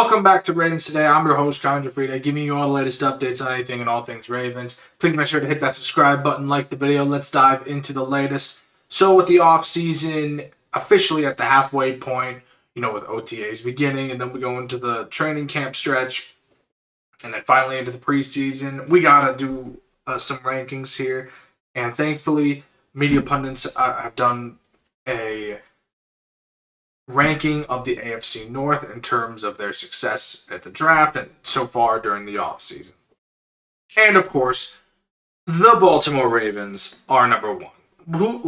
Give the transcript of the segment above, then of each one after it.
Welcome back to Ravens Today. I'm your host, Connor Gioffreda, giving you all the latest updates on anything and all things Ravens. Please make sure to hit that subscribe button, like the video. Let's dive into the latest. So with the offseason officially at the halfway point, with OTAs beginning, and then we go into the training camp stretch, and then finally into the preseason, we got to do some rankings here. And thankfully, media pundits have done a ranking of the AFC North in terms of their success at the draft and so far during the offseason. And of course, the Baltimore Ravens are number one. Who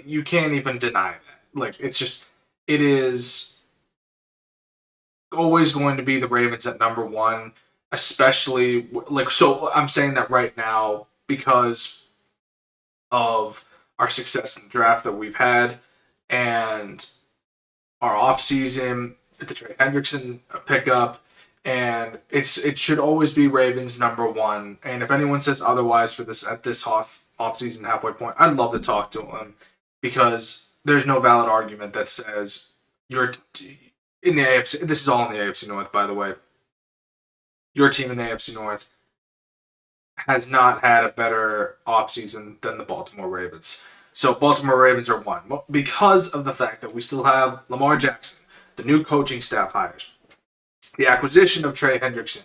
you can't even deny that. It is always going to be the Ravens at number one, especially so I'm saying that right now because of our success in the draft that we've had and our offseason, the Trey Hendrickson pickup, and it should always be Ravens number one. And if anyone says otherwise for this at this offseason halfway point, I'd love to talk to them because there's no valid argument that says you're in the AFC. This is all in the AFC North, by the way. Your team in the AFC North has not had a better offseason than the Baltimore Ravens. So Baltimore Ravens are one. Well, because of the fact that we still have Lamar Jackson, the new coaching staff hires, the acquisition of Trey Hendrickson,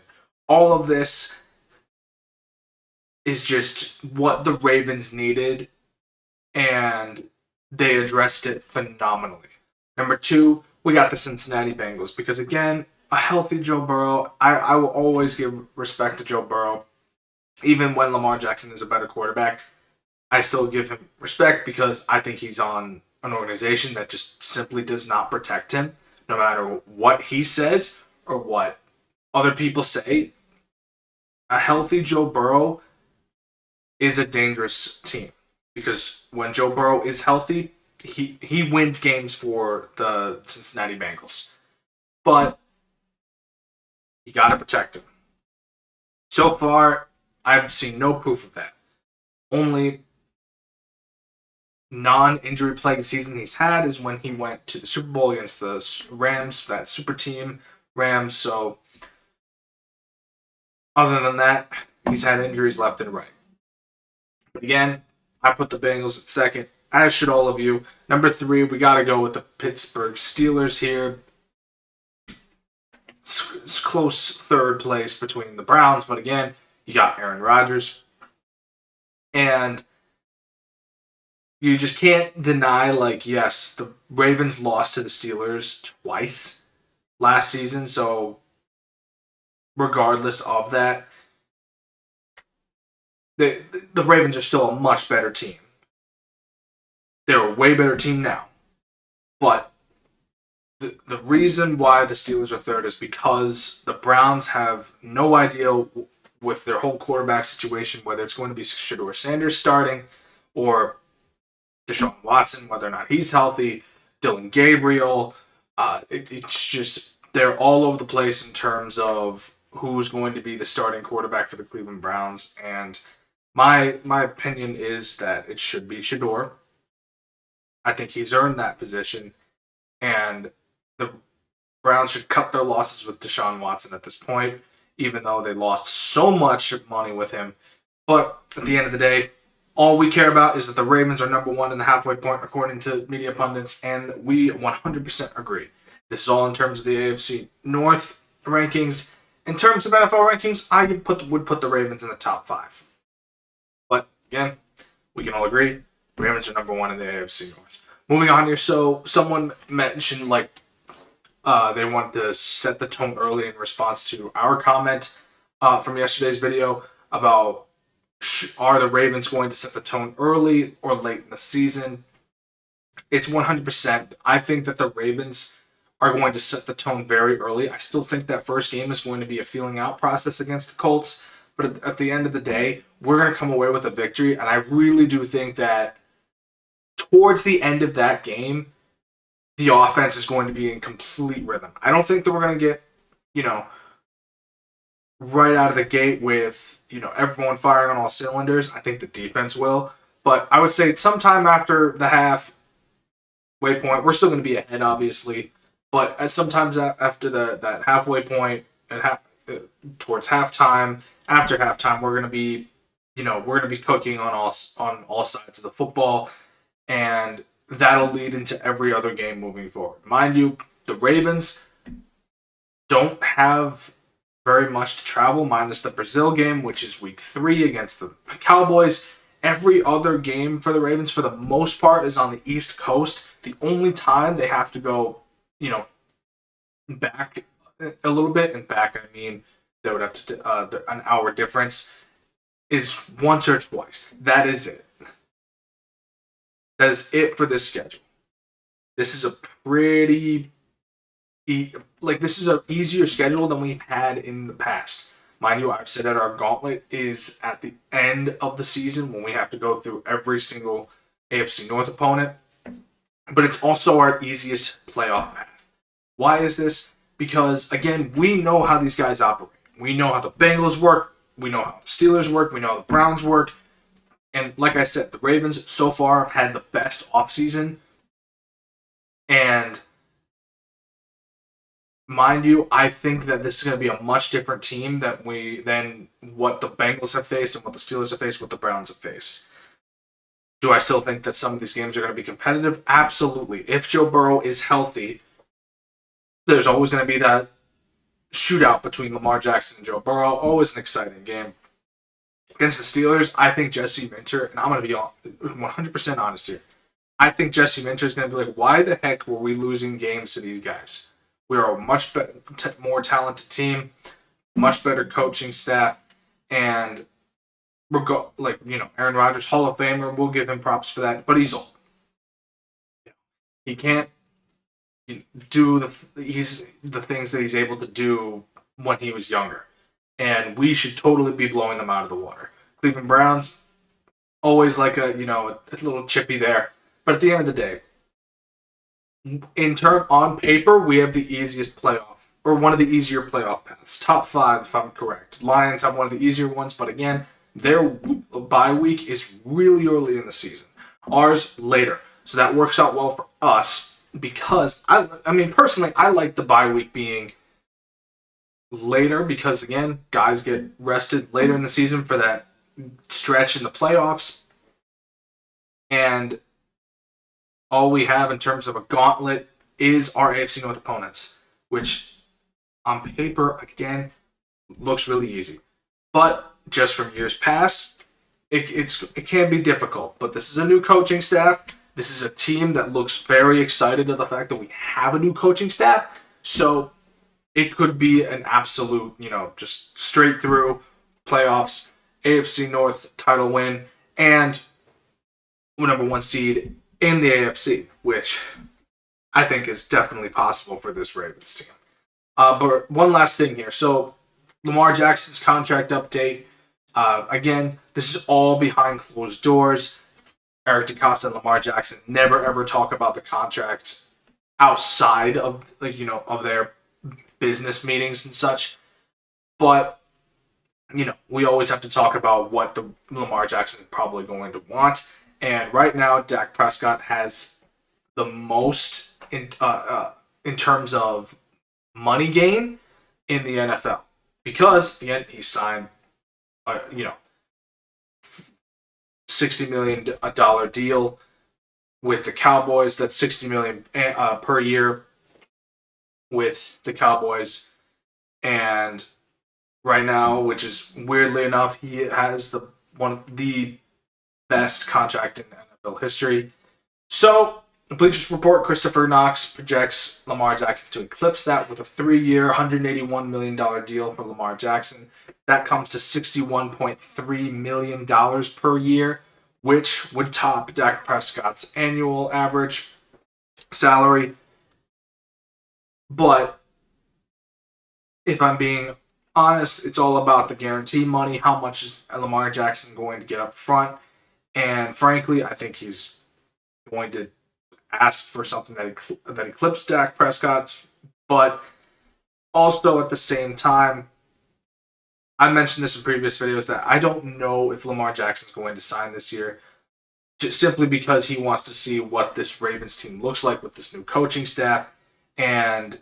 all of this is just what the Ravens needed, and they addressed it phenomenally. Number two, we got the Cincinnati Bengals because, again, a healthy Joe Burrow. I will always give respect to Joe Burrow, even when Lamar Jackson is a better quarterback. I still give him respect because I think he's on an organization that just simply does not protect him, no matter what he says or what other people say. A healthy Joe Burrow is a dangerous team because when Joe Burrow is healthy, he wins games for the Cincinnati Bengals. But you got to protect him. So far, I've seen no proof of that. Only non-injury plagued season he's had is when he went to the Super Bowl against the Rams, that super team Rams. So other than that, he's had injuries left and right. But again, I put the Bengals at second, as should all of you. Number three, we got to go with the Pittsburgh Steelers here. It's close third place between the Browns, but again, you got Aaron Rodgers. And you just can't deny, yes, the Ravens lost to the Steelers twice last season. So regardless of that, the Ravens are still a much better team. They're a way better team now. But the reason why the Steelers are third is because the Browns have no idea with their whole quarterback situation, whether it's going to be Shedeur Sanders starting or Deshaun Watson, whether or not he's healthy, Dylan Gabriel. It's just they're all over the place in terms of who's going to be the starting quarterback for the Cleveland Browns. And my opinion is that it should be Shedeur. I think he's earned that position. And the Browns should cut their losses with Deshaun Watson at this point, even though they lost so much money with him. But at the end of the day, all we care about is that the Ravens are number one in the halfway point, according to media pundits, and we 100% agree. This is all in terms of the AFC North rankings. In terms of NFL rankings, I would put the Ravens in the top five. But again, we can all agree, Ravens are number one in the AFC North. Moving on here, so someone mentioned they wanted to set the tone early in response to our comment from yesterday's video about are the Ravens going to set the tone early or late in the season? It's 100%. I think that the Ravens are going to set the tone very early. I still think that first game is going to be a feeling out process against the Colts. But at the end of the day, we're going to come away with a victory. And I really do think that towards the end of that game, the offense is going to be in complete rhythm. I don't think that we're going to get, right out of the gate with, everyone firing on all cylinders. I think the defense will. But I would say sometime after the halfway point, we're still going to be ahead, obviously. But sometimes after that halfway point and towards halftime, after halftime, we're gonna be, we're gonna be cooking on all sides of the football, and that'll lead into every other game moving forward. Mind you, the Ravens don't have very much to travel, minus the Brazil game, which is week 3 against the Cowboys. Every other game for the Ravens, for the most part, is on the East Coast. The only time they have to go, back a little bit, and back I mean they would have to an hour difference, is once or twice. That is it. That is it for this schedule. This is a pretty this is an easier schedule than we've had in the past. Mind you, I've said that our gauntlet is at the end of the season when we have to go through every single AFC North opponent, but it's also our easiest playoff path. Why is this? Because, again, we know how these guys operate. We know how the Bengals work. We know how the Steelers work. We know how the Browns work. And like I said, the Ravens so far have had the best offseason. And mind you, I think that this is going to be a much different team than what the Bengals have faced and what the Steelers have faced, what the Browns have faced. Do I still think that some of these games are going to be competitive? Absolutely. If Joe Burrow is healthy, there's always going to be that shootout between Lamar Jackson and Joe Burrow. Always an exciting game. Against the Steelers, I think Jesse Minter, and I'm going to be 100% honest here, I think Jesse Minter is going to be like, why the heck were we losing games to these guys? We are a much more talented team, much better coaching staff, and Aaron Rodgers, Hall of Famer, we'll give him props for that, but he's old. He can't do the things that he's able to do when he was younger, and we should totally be blowing them out of the water. Cleveland Browns, always like a little chippy there, but at the end of the day, on paper, we have the easiest playoff, or one of the easier playoff paths. Top 5, if I'm correct. Lions have one of the easier ones, but again, their bye week is really early in the season. Ours later, so that works out well for us because personally, I like the bye week being later because again, guys get rested later in the season for that stretch in the playoffs, and all we have in terms of a gauntlet is our AFC North opponents, which on paper, again, looks really easy. But just from years past, it can be difficult. But this is a new coaching staff. This is a team that looks very excited at the fact that we have a new coaching staff. So it could be an absolute, just straight through playoffs, AFC North title win, and number 1 seed in the AFC, which I think is definitely possible for this Ravens team. But one last thing here. So Lamar Jackson's contract update. Again, this is all behind closed doors. Eric DeCosta and Lamar Jackson never ever talk about the contract outside of of their business meetings and such. But we always have to talk about what the Lamar Jackson is probably going to want. And right now, Dak Prescott has the most in terms of money gain in the NFL because again he signed $60 million deal with the Cowboys. That's $60 million per year with the Cowboys, and right now, which is weirdly enough, he has one of the best contract in NFL history. So, the Bleachers Report, Christopher Knox projects Lamar Jackson to eclipse that with a 3-year, $181 million deal for Lamar Jackson. That comes to $61.3 million per year, which would top Dak Prescott's annual average salary. But if I'm being honest, it's all about the guarantee money. How much is Lamar Jackson going to get up front? And frankly, I think he's going to ask for something that eclipses Dak Prescott. But also at the same time, I mentioned this in previous videos that I don't know if Lamar Jackson's going to sign this year, just simply because he wants to see what this Ravens team looks like with this new coaching staff. And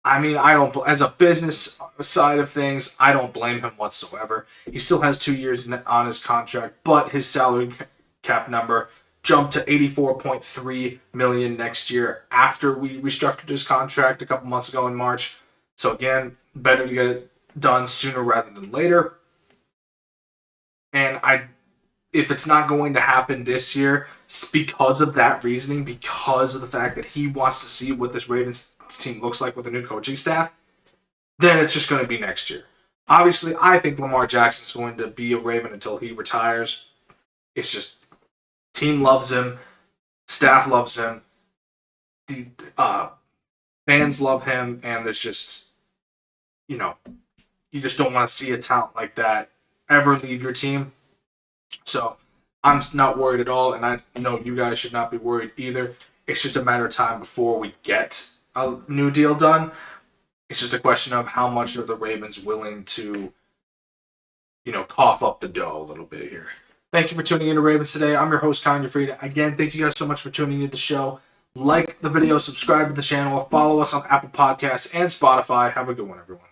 I mean, I don't, as a business side of things, I don't blame him whatsoever. He still has 2 years on his contract, but his salary cap number jumped to $84.3 million next year after we restructured his contract a couple months ago in March. So again, better to get it done sooner rather than later. And if it's not going to happen this year, it's because of that reasoning, because of the fact that he wants to see what this Ravens team looks like with a new coaching staff, then it's just going to be next year. Obviously, I think Lamar Jackson's going to be a Raven until he retires. It's just team loves him, staff loves him, the fans love him, and there's just, you know, you just don't want to see a talent like that ever leave your team. So I'm not worried at all, and I know you guys should not be worried either. It's just a matter of time before we get a new deal done. It's just a question of how much are the Ravens willing to, cough up the dough a little bit here. Thank you for tuning in to Ravens Today. I'm your host, Connor Gioffreda. Again, thank you guys so much for tuning into the show. Like the video, subscribe to the channel, follow us on Apple Podcasts and Spotify. Have a good one, everyone.